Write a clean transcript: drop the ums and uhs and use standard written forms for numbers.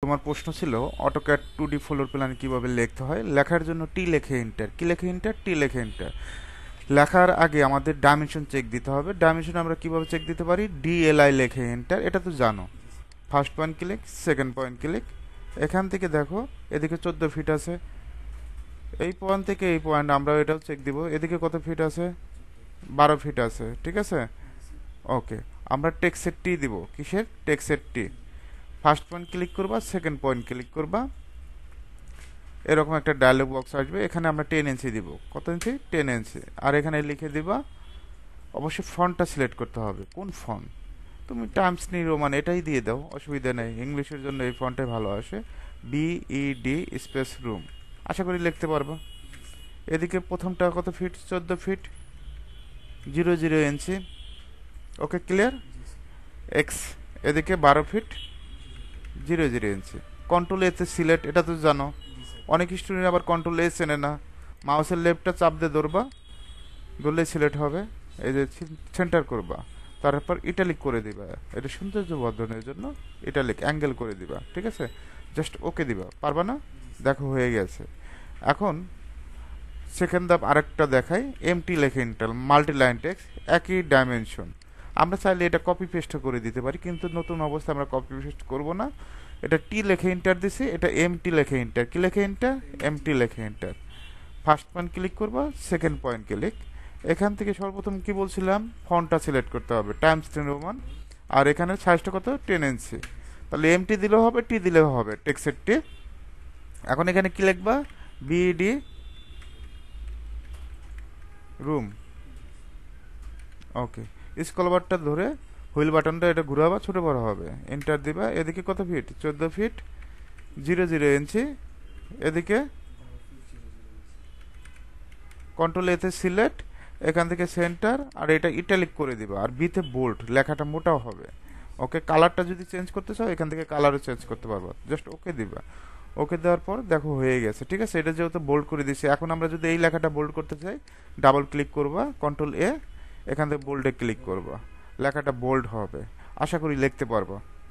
তোমার প্রশ্ন ছিল অটোক্যাড 2D ফ্লোর প্ল্যান কিভাবে লিখতে হয়। লেখার জন্য টি লেখে এন্টার, কি লেখে এন্টার, টি লেখে এন্টার। লেখার আগে আমাদের ডাইমেনশন চেক দিতে হবে। ডাইমেনশন আমরা কিভাবে চেক দিতে পারি, ডিএলআই লেখে এন্টার, এটা তো জানো। First point click, second point click. এখান থেকে দেখো এদিকে 14 ফিট আছে, এই পয়েন্ট থেকে এই পয়েন্ট আমরা এটাও চেক দিব। এদিকে কত ফিট আছে, 12 ফিট আছে, ঠিক আছে। ওকে, আমরা টেক্সের টি দিব। কিসের, টেক্সের টি। ফার্স্ট পয়েন্ট ক্লিক করবা, সেকেন্ড পয়েন্ট ক্লিক করবা, এরকম একটা ডায়লগ বক্স আসবে। এখানে আমরা 10 ইঞ্চি দিব। কত ইঞ্চি, 10 ইঞ্চি। আর এখানে লিখে দিবা, অবশ্যই ফন্টটা সিলেক্ট করতে হবে। কোন ফন্ট, তুমি টাইমস নিউ রোমান এটাই দিয়ে দাও, অসুবিধা নেই। ইংলিশের জন্য এই ফন্টটাই ভালো আসে, বিইডি স্পেস রুম। আশা করি লিখতে পারবা। এদিকে প্রথমটা কত ফিট, 14 ফিট 00 ইঞ্চি। ওকে, ক্লিয়ার। এক্স এদিকে 12 ফিট 00 ইঞ্চি। কন্ট্রোল এতে সিলেক্ট, এটা তো জানো। অনেক স্টুডেন্ট আবার কন্ট্রোল এ চেনে না। মাউসের লেফটটা চাপ দিয়ে ধরবা, ধরলে সিলেক্ট হবে। এই যে সেন্টার করবা, তারপর ইটালিক করে দিবা। এটা সৌন্দর্য বর্ধনের জন্য ইটালিক অ্যাঙ্গেল করে দিবা, ঠিক আছে। জাস্ট ওকে দিবা, পারবা না, দেখো হয়ে গেছে। এখন সেকেন্ড ধাপ আরেকটা দেখাই, এমটি লেখে ইন্টাল, মাল্টি লাইন টেক্সট, একই ডাইমেনশন। আমরা চাইলে এটা কপি পেস্ট করে দিতে পারি, কিন্তু নতুন অবস্থায় আমরা কপি পেস্ট করব না। এটা টি লেখে ইন্টার দিছি, এটা এমটি লেখে ইন্টার। কি লেখে ইন্টার, এমটি লেখে ইন্টার। ফার্স্ট পয়েন্ট ক্লিক করবা, সেকেন্ড পয়েন্ট ক্লিক। এখান থেকে সর্বপ্রথম কি বলছিলাম, ফন্টটা সিলেক্ট করতে হবে, টাইমস 10 রোমান। আর এখানে সাইজটা কত, 10 ইঞ্চি। তাহলে এমটি দিলেও হবে, টি দিলেও হবে, টেক্সের টি। এখন এখানে কি লিখবা, বিডি রুম। ওকে, স্ক্রল বারটা ধরে হুইল বাটনটা এটা ঘুরাবা, ছোট বড় হবে, এন্টার দিবা। এদিকে কত ফিট, 14 ফিট 00 ইঞ্চি। এদিকে কন্ট্রোল এতে সিলেক্ট, এখান থেকে সেন্টার, আর এটা ইটালিক করে দিবা। আর বিতে বোল্ড, লেখাটা মোটাও হবে। ওকে, কালারটা যদি চেঞ্জ করতে চাও এখান থেকে কালারও চেঞ্জ করতে পারবা, জাস্ট ওকে দিবা। ওকে দেওয়ার পর দেখো হয়ে গেছে, ঠিক আছে। এটা যেহেতু বোল্ড করে দিছি, এখন আমরা যদি এই লেখাটা বোল্ড করতে চাই, ডাবল ক্লিক করবা, কন্ট্রোল এ, এখান থেকে বোল্ডে ক্লিক করবা, লেখাটা বোল্ড হবে। আশা করি লিখতে পারবা।